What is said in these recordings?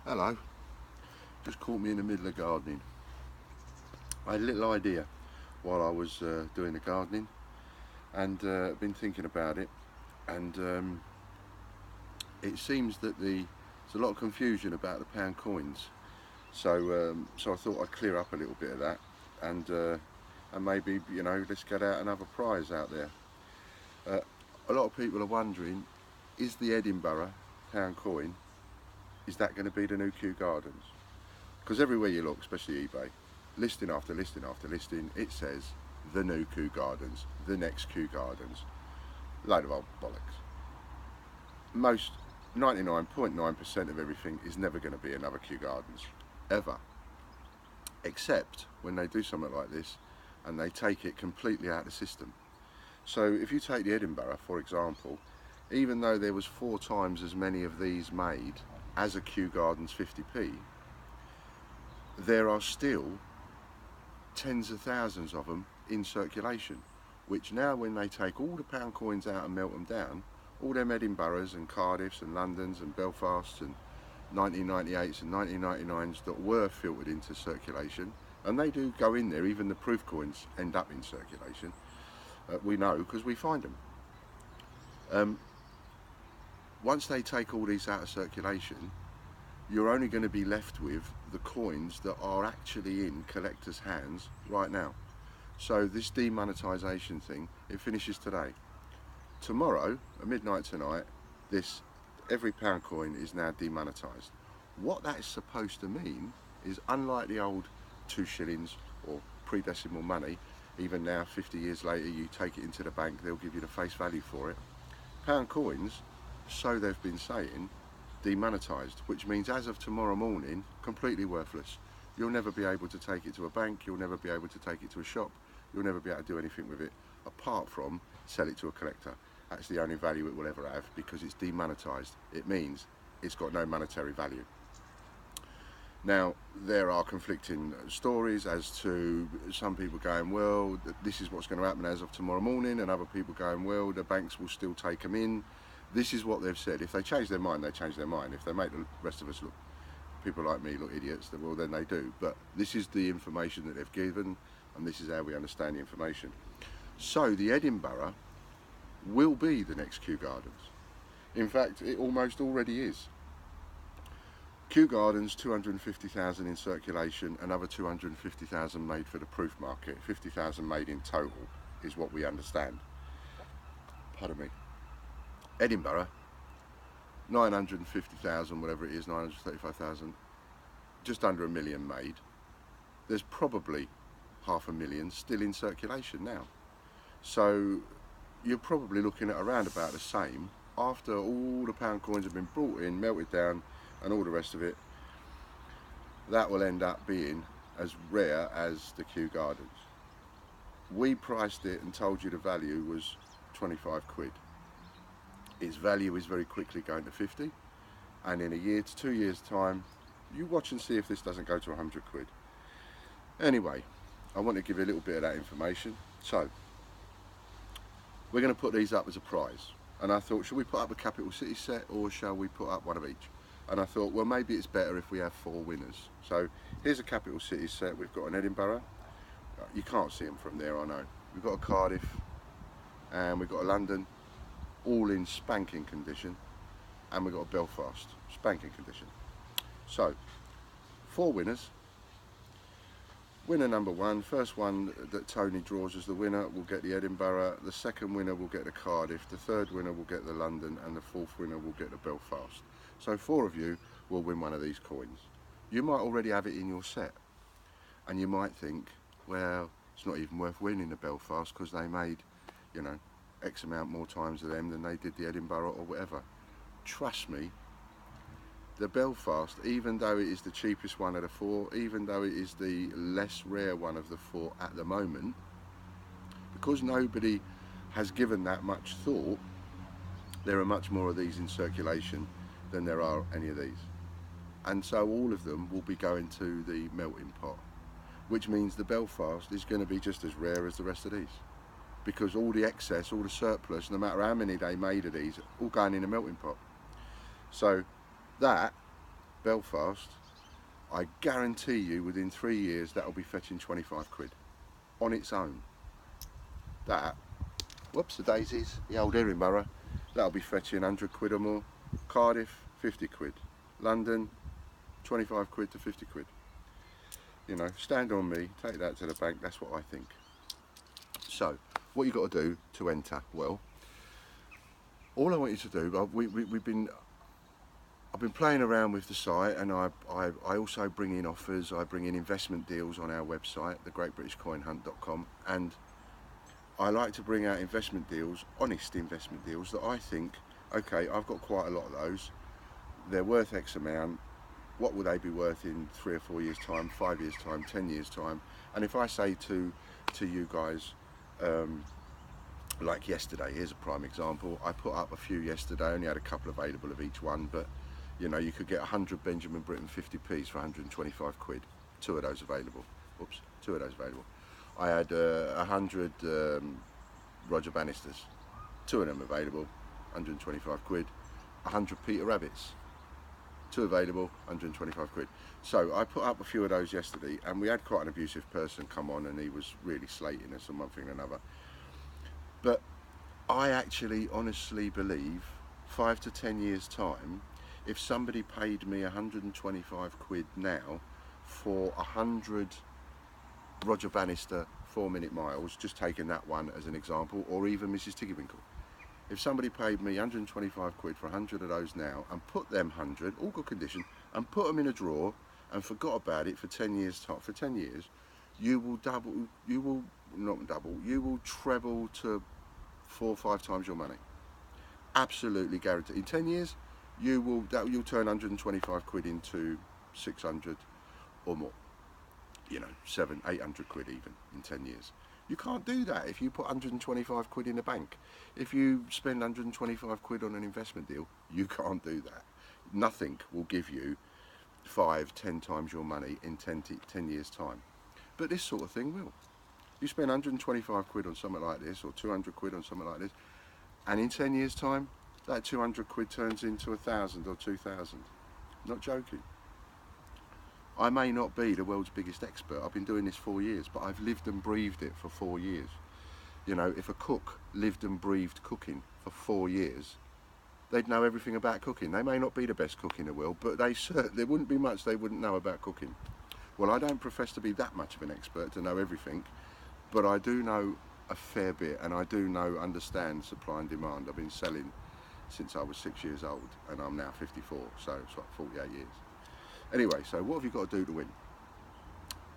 Hello, just caught me in the middle of gardening. I had a little idea while I was doing the gardening and been thinking about it, and it seems that there's a lot of confusion about the pound coins. So I thought I'd clear up a little bit of that, and maybe let's get out another prize out there. Uh, a lot of people are wondering, is the Edinburgh pound coin, is that going to be the new Kew Gardens? Because everywhere you look, especially eBay, listing after listing after listing, it says the new Kew Gardens, the next Kew Gardens. Load of old bollocks. Most 99.9% of everything is never going to be another Kew Gardens, ever. Except when they do something like this and they take it completely out of the system. So if you take the Edinburgh, for example, even though there was 4 times as many of these made as a Kew Gardens 50p, there are still tens of thousands of them in circulation, which now when they take all the pound coins out and melt them down, all them Edinburghs and Cardiffs and Londons and Belfasts and 1998s and 1999s that were filtered into circulation, and they do go in there, even the proof coins end up in circulation, we know because we find them. Once they take all these out of circulation, you're only going to be left with the coins that are actually in collectors' hands right now. So this demonetisation thing, it finishes today. Tomorrow, at midnight tonight, every pound coin is now demonetised. What that is supposed to mean is, unlike the old 2 shillings or pre-decimal money, even now 50 years later you take it into the bank, they'll give you the face value for it. Pound coins, so they've been saying, demonetised, which means as of tomorrow morning, completely worthless. You'll never be able to take it to a bank, you'll never be able to take it to a shop, you'll never be able to do anything with it apart from sell it to a collector. That's the only value it will ever have, because it's demonetised. It means it's got no monetary value. Now, there are conflicting stories as to some people going, well, this is what's going to happen as of tomorrow morning, and other people going, well, the banks will still take them in. This is what they've said. If they change their mind, they change their mind. If they make the rest of us look, people like me, look idiots, well, then they do. But this is the information that they've given, and this is how we understand the information. So the Edinburgh will be the next Kew Gardens. In fact, it almost already is. Kew Gardens, 250,000 in circulation, another 250,000 made for the proof market. 50,000 made in total is what we understand. Pardon me. Edinburgh, 950,000, whatever it is, 935,000, just under 1 million made. There's probably 500,000 still in circulation now. So you're probably looking at around about the same after all the pound coins have been brought in, melted down, and all the rest of it. That will end up being as rare as the Kew Gardens. We priced it and told you the value was 25 quid. Its value is very quickly going to 50, and in a year to 2 years time, you watch and see if this doesn't go to 100 quid. Anyway, I want to give you a little bit of that information. So we're going to put these up as a prize, and I thought, should we put up a capital city set or shall we put up one of each? And I thought, well, maybe it's better if we have 4 winners. So here's a capital city set. We've got an Edinburgh, you can't see them from there, I know. We've got a Cardiff, and we've got a London, all in spanking condition, and we've got a Belfast, spanking condition. So 4 winners. Winner number 1, first one that Tony draws as the winner will get the Edinburgh, the second winner will get the Cardiff, the third winner will get the London, and the fourth winner will get the Belfast. So 4 of you will win one of these coins. You might already have it in your set, and you might think, well, it's not even worth winning the Belfast because they made, X amount more times of them than they did the Edinburgh or whatever. Trust me, the Belfast, even though it is the cheapest one of the 4, even though it is the less rare one of the 4 at the moment, because nobody has given that much thought, there are much more of these in circulation than there are any of these. And so all of them will be going to the melting pot, which means the Belfast is going to be just as rare as the rest of these, because all the excess, all the surplus, no matter how many they made of these, all going in a melting pot. So that Belfast, I guarantee you within 3 years that'll be fetching 25 quid on its own. That, whoops, the daisies, the old Edinburgh, that'll be fetching 100 quid or more. Cardiff, 50 quid. London, 25 quid to 50 quid. You know, stand on me, take that to the bank, that's what I think. So, what you got to do to enter? Well, all I want you to do, I've been playing around with the site, and I also bring in offers, I bring in investment deals on our website, thegreatbritishcoinhunt.com, and I like to bring out investment deals, honest investment deals that I think, okay, I've got quite a lot of those, they're worth X amount, what will they be worth in 3 or 4 years time, 5 years time, 10 years time? And if I say to you guys, like yesterday, here's a prime example, I put up a few yesterday, only had a couple available of each one, but you know, you could get 100 Benjamin Britten 50p's for 125 quid, 2 of those available, oops, 2 of those available. I had 100 Roger Bannisters, 2 of them available, 125 quid, 100 Peter Rabbits, 2 available, 125 quid. So I put up a few of those yesterday, and we had quite an abusive person come on, and he was really slating us on one thing and another. But I actually honestly believe 5 to 10 years time, if somebody paid me 125 quid now for 100 Roger Bannister 4-minute miles, just taking that one as an example, or even Mrs. Tiggywinkle, if somebody paid me 125 quid for 100 of those now and put them 100, all good condition, and put them in a drawer and forgot about it for 10 years time, for 10 years, you will double, you will not double, you will treble to 4 or 5 times your money. Absolutely guaranteed. In 10 years, you'll turn 125 quid into 600 or more. You know, 700, 800 quid even in 10 years. You can't do that if you put 125 quid in a bank. If you spend 125 quid on an investment deal, you can't do that. Nothing will give you 5, 10 times your money in 10 years time. But this sort of thing will. You spend 125 quid on something like this, or 200 quid on something like this, and in 10 years time, that 200 quid turns into 1,000 or 2,000. Not joking. I may not be the world's biggest expert. I've been doing this 4 years, but I've lived and breathed it for 4 years. You know, if a cook lived and breathed cooking for 4 years, they'd know everything about cooking. They may not be the best cook in the world, but there wouldn't be much they wouldn't know about cooking. Well, I don't profess to be that much of an expert to know everything, but I do know a fair bit, and I do understand supply and demand. I've been selling since I was 6 years old, and I'm now 54, so it's like 48 years. Anyway, so what have you got to do to win?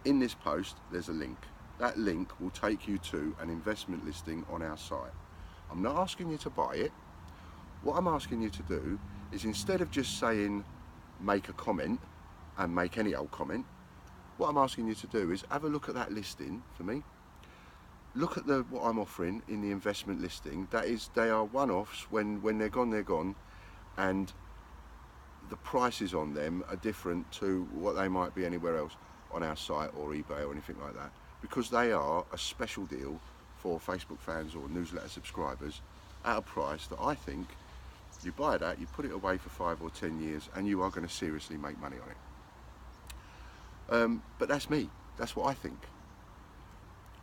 In this post, there's a link. That link will take you to an investment listing on our site. I'm not asking you to buy it. What I'm asking you to do is, instead of just saying, make a comment, and make any old comment, what I'm asking you to do is have a look at that listing for me. Look at what I'm offering in the investment listing. That is, they are one-offs. When they're gone, and the prices on them are different to what they might be anywhere else on our site or eBay or anything like that, because they are a special deal for Facebook fans or newsletter subscribers at a price that I think you buy that, you put it away for 5 or 10 years, and you are going to seriously make money on it. But that's me. That's what I think.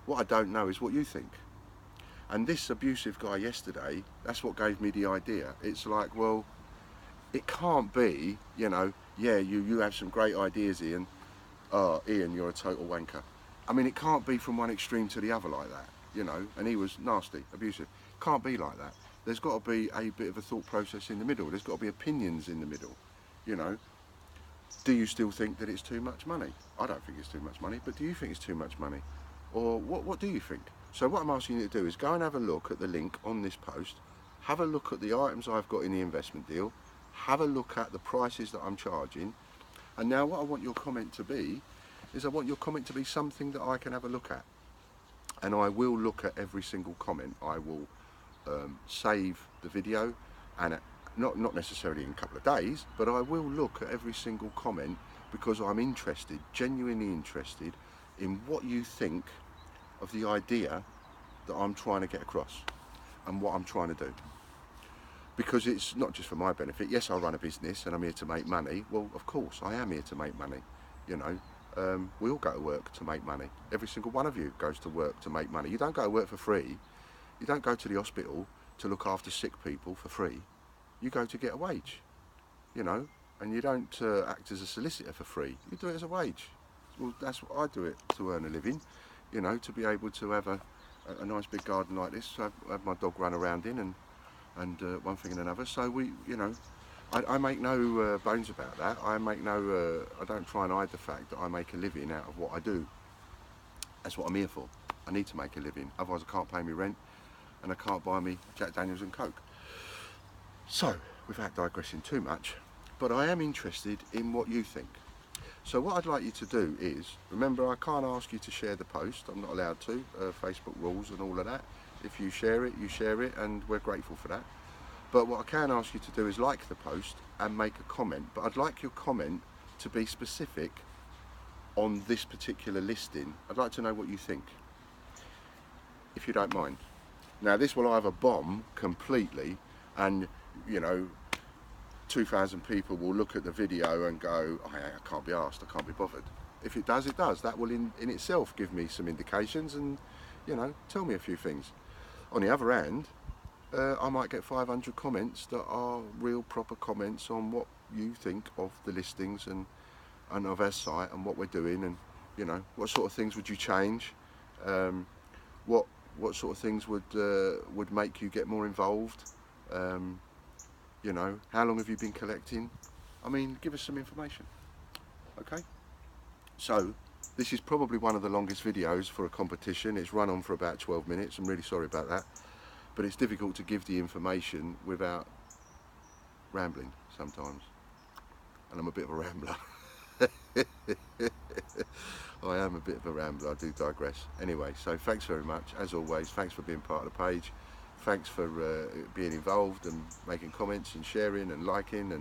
What I don't know is what you think. And this abusive guy yesterday, that's what gave me the idea. It's like, well, it can't be, you know, yeah, you have some great ideas, Ian. Ian, you're a total wanker. I mean, it can't be from one extreme to the other like that, you know, and he was nasty, abusive. Can't be like that. There's got to be a bit of a thought process in the middle. There's got to be opinions in the middle, you know. Do you still think that it's too much money? I don't think it's too much money, but do you think it's too much money? Or what do you think? So what I'm asking you to do is go and have a look at the link on this post, have a look at the items I've got in the investment deal, have a look at the prices that I'm charging, and now what I want your comment to be is, I want your comment to be something that I can have a look at. And I will look at every single comment. I will save the video, and not necessarily in a couple of days, but I will look at every single comment, because I'm interested, genuinely interested, in what you think of the idea that I'm trying to get across and what I'm trying to do. because it's not just for my benefit. Yes, I run a business and I'm here to make money. Well, of course, I am here to make money. You know, we all go to work to make money. Every single one of you goes to work to make money. You don't go to work for free. You don't go to the hospital to look after sick people for free. You go to get a wage, you know, and you don't act as a solicitor for free. You do it as a wage. Well, that's what I do it to earn a living, you know, to be able to have a nice big garden like this, to have my dog run around in, and one thing and another. So we, you know, I make no bones about that. I don't try and hide the fact that I make a living out of what I do. That's what I'm here for. I need to make a living, otherwise I can't pay me rent and I can't buy me Jack Daniels and Coke. So, without digressing too much, but I am interested in what you think. So what I'd like you to do is, remember, I can't ask you to share the post. I'm not allowed to, Facebook rules and all of that. If you share it, and we're grateful for that. But what I can ask you to do is like the post and make a comment. But I'd like your comment to be specific on this particular listing. I'd like to know what you think, if you don't mind. Now, this will either bomb completely and, you know, 2,000 people will look at the video and go, oh, I can't be arsed, I can't be bothered. If it does, it does. That will in itself give me some indications and, you know, tell me a few things. On the other hand, I might get 500 comments that are real proper comments on what you think of the listings and of our site and what we're doing, and, you know, what sort of things would you change, what sort of things would make you get more involved. You know, how long have you been collecting? I mean, give us some information, okay? So, this is probably one of the longest videos for a competition. It's run on for about 12 minutes. I'm really sorry about that. But it's difficult to give the information without rambling sometimes. And I'm a bit of a rambler. I am a bit of a rambler, I do digress. Anyway, so thanks very much. As always, thanks for being part of the page. Thanks for being involved and making comments and sharing and liking,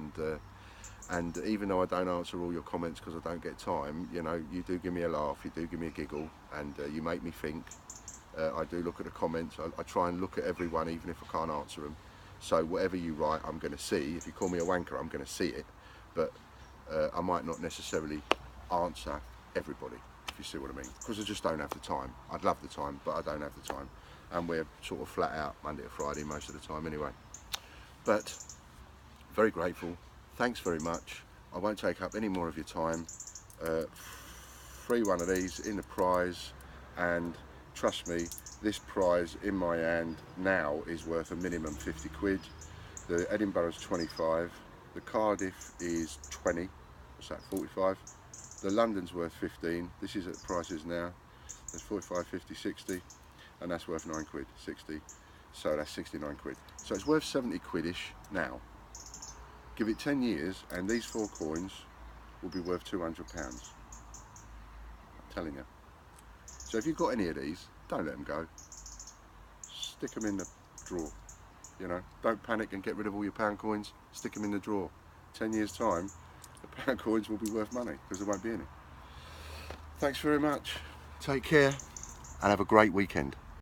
and even though I don't answer all your comments because I don't get time, you know, you do give me a laugh, you do give me a giggle, and you make me think. I do look at the comments. I try and look at everyone, even if I can't answer them. So whatever you write, I'm going to see. If you call me a wanker, I'm going to see it, but I might not necessarily answer everybody, if you see what I mean, because I just don't have the time. I'd love the time, but I don't have the time. And we're sort of flat out Monday to Friday most of the time anyway. But very grateful. Thanks very much. I won't take up any more of your time. Free one of these in the prize, and trust me, this prize in my hand now is worth a minimum 50 quid. The Edinburgh's 25, the Cardiff is 20, what's that, 45? The London's worth 15, this is at prices now, there's 45, 50, 60. And that's worth 9 quid, 60, so that's 69 quid. So it's worth 70 quid-ish now. Give it 10 years and these 4 coins will be worth £200. I'm telling you. So if you've got any of these, don't let them go. Stick them in the drawer, you know. Don't panic and get rid of all your pound coins, stick them in the drawer. 10 years time, the pound coins will be worth money because there won't be any. Thanks very much. Take care and have a great weekend.